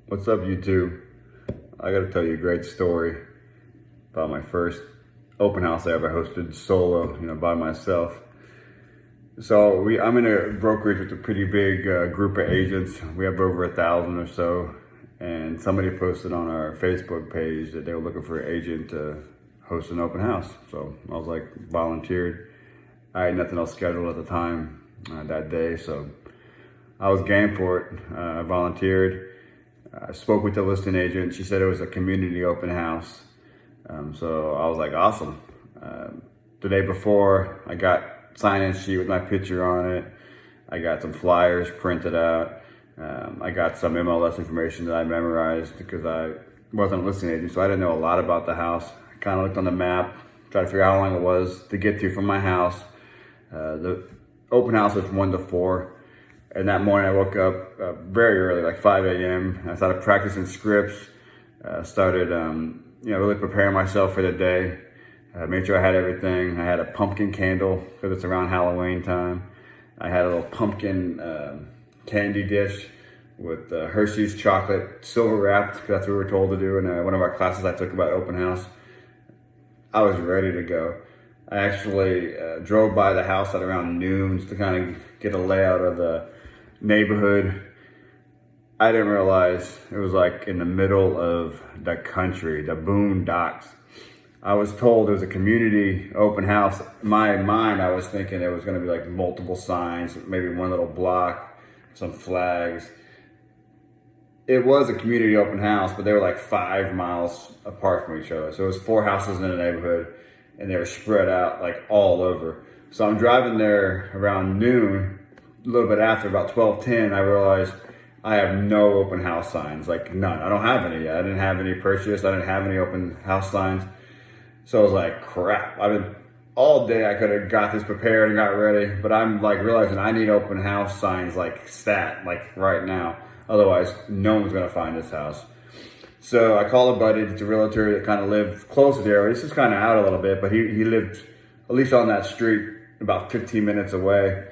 What's up, YouTube? I gotta tell you a great story about my first open house I ever hosted solo, by myself. So I'm in a brokerage with a pretty big group of agents. We have over 1,000 or so. And somebody posted on our Facebook page that they were looking for an agent to host an open house. So I was like, volunteered. I had nothing else scheduled at the time that day, so I was game for it. I volunteered. I spoke with the listing agent. She said it was a community open house. So I was like, awesome. The day before, I got sign-in sheet with my picture on it. I got some flyers printed out. I got some MLS information that I memorized because I wasn't a listing agent, so I didn't know a lot about the house. I kind of looked on the map, tried to figure out how long it was to get to from my house. The open house was 1 to 4. And that morning I woke up very early, like 5 a.m. I started practicing scripts, started really preparing myself for the day. Made sure I had everything. I had a pumpkin candle because it's around Halloween time. I had a little pumpkin candy dish with Hershey's chocolate, silver wrapped, because that's what we were told to do in one of our classes I took about open house. I was ready to go. I actually drove by the house at around noon to kind of get a layout of the neighborhood. I didn't realize it was like in the middle of the country, the boondocks. I was told it was a community open house. In my mind, I was thinking it was going to be like multiple signs, maybe one little block, some flags. It was a community open house, but they were like 5 miles apart from each other. So it was 4 houses in the neighborhood, and they were spread out like all over. So I'm driving there around noon. A little bit after, about 12:10, I realized I have no open house signs, like none. I don't have any yet. I didn't have any purchased. I didn't have any open house signs. So I was like, crap. All day I could have got this prepared and got ready, but I'm like realizing I need open house signs like stat, like right now. Otherwise, no one's gonna find this house. So I called a buddy, it's a realtor that kind of lived close to the area. This is kind of out a little bit, but he lived at least on that street about 15 minutes away.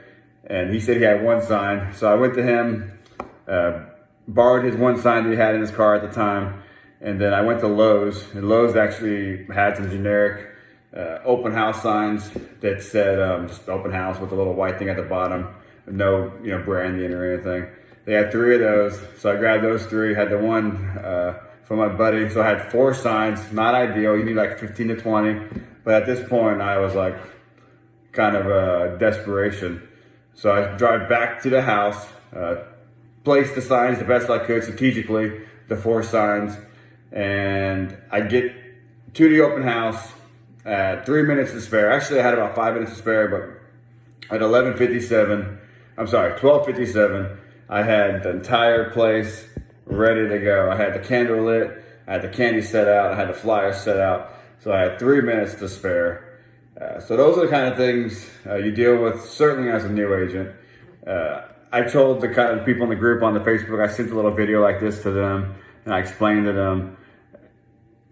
And he said he had one sign. So I went to him, borrowed his one sign that he had in his car at the time. And then I went to Lowe's. And Lowe's actually had some generic open house signs that said just open house with a little white thing at the bottom. No, branding or anything. They had 3 of those. So I grabbed those 3, had the one for my buddy. So I had 4 signs, not ideal. You need like 15 to 20. But at this point, I was like kind of desperation. So I drive back to the house, place the signs the best I could strategically, the 4 signs, and I get to the open house at 3 minutes to spare. Actually, I had about 5 minutes to spare, but at 12:57, I had the entire place ready to go. I had the candle lit, I had the candy set out, I had the flyers set out, so I had 3 minutes to spare. So those are the kind of things you deal with, certainly as a new agent. I told the kind of people in the group on the Facebook, I sent a little video like this to them, and I explained to them,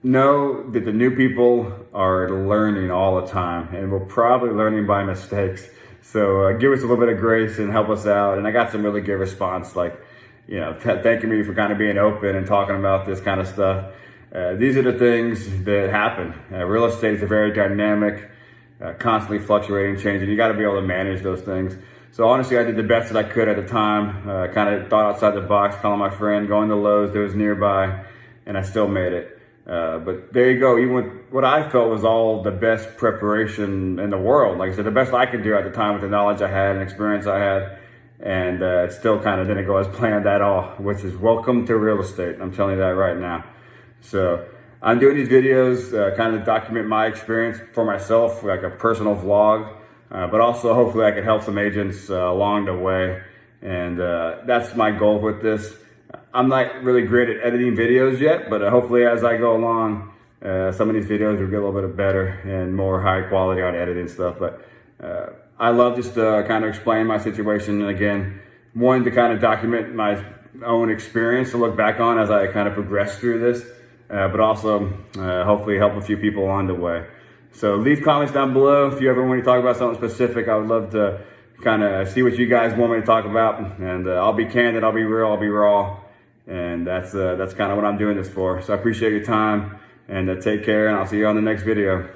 know that the new people are learning all the time, and we're probably learning by mistakes. So give us a little bit of grace and help us out. And I got some really good response, like, thanking me for kind of being open and talking about this kind of stuff. These are the things that happen. Real estate is a very dynamic, constantly fluctuating, changing. You got to be able to manage those things. So honestly, I did the best that I could at the time. Kind of thought outside the box, calling my friend, going to Lowe's that was nearby, and I still made it. But there you go. Even with what I felt was all the best preparation in the world. Like I said, the best I could do at the time with the knowledge I had and experience I had. And it still kind of didn't go as planned at all, which is welcome to real estate. I'm telling you that right now. So I'm doing these videos kind of document my experience for myself, like a personal vlog, but also hopefully I can help some agents along the way. And that's my goal with this. I'm not really great at editing videos yet, but hopefully as I go along, some of these videos will get a little bit better and more high quality on editing stuff. But I love just to kind of explain my situation. And again, one, to kind of document my own experience to look back on as I kind of progress through this. But also hopefully help a few people along the way. So leave comments down below if you ever want to talk about something specific. I would love to kind of see what you guys want me to talk about. And I'll be candid, I'll be real, I'll be raw. And that's kind of what I'm doing this for. So I appreciate your time, and take care, and I'll see you on the next video.